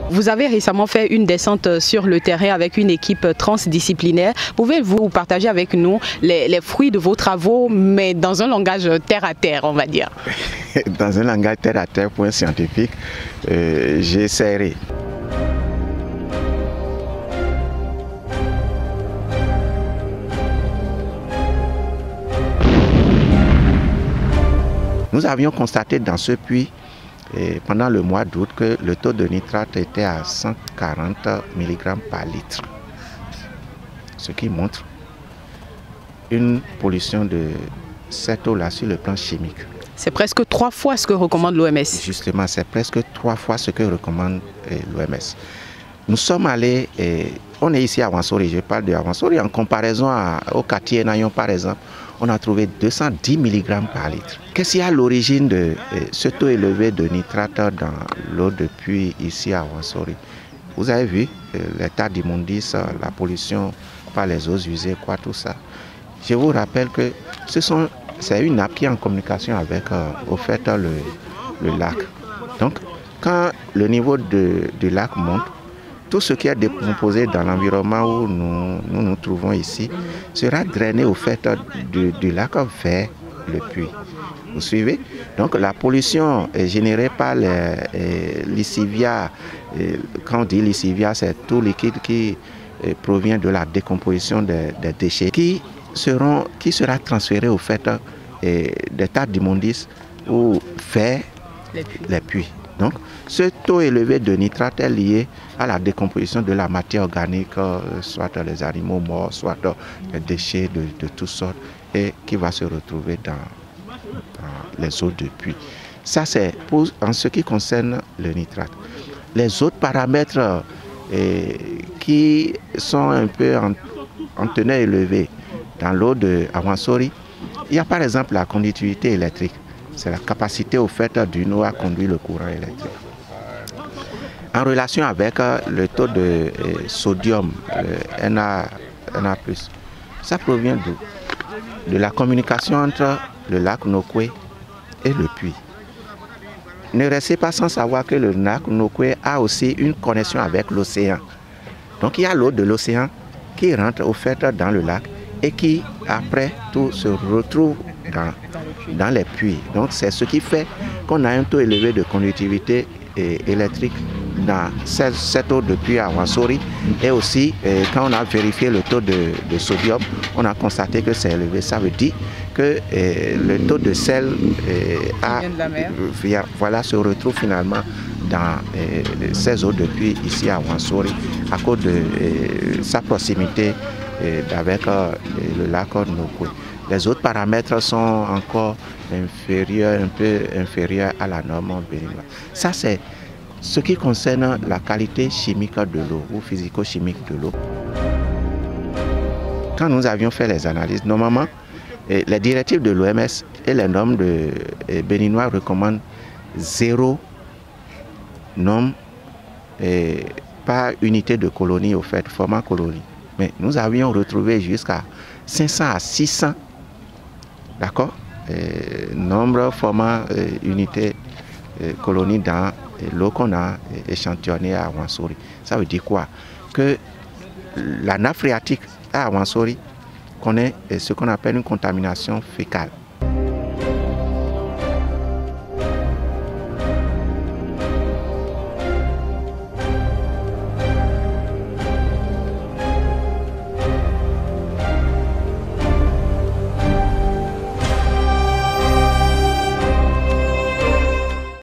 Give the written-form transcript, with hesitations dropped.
Vous avez récemment fait une descente sur le terrain avec une équipe transdisciplinaire. Pouvez-vous partager avec nous les fruits de vos travaux, mais dans un langage terre à terre, on va dire? Dans un langage terre à terre, point scientifique, j'essaierai. Nous avions constaté dans ce puits, pendant le mois d'août, que le taux de nitrate était à 140 mg par litre. Ce qui montre une pollution de cette eau-là sur le plan chimique. C'est presque 3 fois ce que recommande l'OMS. Justement, c'est presque 3 fois ce que recommande l'OMS. Nous sommes allés, on est ici à Wansori, je parle de Wansori, en comparaison au quartier Nayon par exemple, on a trouvé 210 mg par litre. Qu'est-ce qui est à l'origine de ce taux élevé de nitrate dans l'eau de puits ici à Wansori? Vous avez vu l'état d'immondice, la pollution par les eaux usées, quoi, tout ça. Je vous rappelle que c'est une nappe qui est en communication avec au fait, le lac. Donc, quand le niveau du lac monte, tout ce qui est décomposé dans l'environnement où nous trouvons ici sera drainé au fait du lac vers le puits. Vous suivez? Donc la pollution est générée par les lissivia. Quand on dit lissivia, c'est tout liquide qui provient de la décomposition des déchets qui sera transféré au fait des tas d'immondices ou vers les puits. Donc, ce taux élevé de nitrate est lié à la décomposition de la matière organique, soit les animaux morts, soit les déchets de toutes sortes, et qui va se retrouver dans les eaux de puits. Ça, c'est en ce qui concerne le nitrate. Les autres paramètres qui sont un peu en teneur élevée dans l'eau de Wansori, il y a par exemple la conductivité électrique. C'est la capacité au fait d'une eau à conduire le courant électrique. En relation avec le taux de sodium, le Na+, ça provient de la communication entre le lac Nokwe et le puits. Ne restez pas sans savoir que le lac Nokwe a aussi une connexion avec l'océan. Donc il y a l'eau de l'océan qui rentre au fait dans le lac et qui après tout se retrouve dans les puits. Donc c'est ce qui fait qu'on a un taux élevé de conductivité électrique dans cette eau de puits à Wansori. Et aussi, quand on a vérifié le taux de sodium, on a constaté que c'est élevé. Ça veut dire que le taux de sel se retrouve finalement dans ces eaux de puits ici à Wansori à cause de sa proximité avec le lac Nokwe. Les autres paramètres sont encore inférieurs, un peu inférieurs à la norme béninoise. Ça, c'est ce qui concerne la qualité chimique de l'eau ou physico-chimique de l'eau. Quand nous avions fait les analyses, normalement, les directives de l'OMS et les normes béninois recommandent 0 normes par unité de colonie, au fait, format colonie. Mais nous avions retrouvé jusqu'à 500 à 600, d'accord, nombre, format, unité, colonie dans l'eau qu'on a échantillonnée à Wansori. Ça veut dire quoi? Que la nappe phréatique à Wansori connaît ce qu'on appelle une contamination fécale.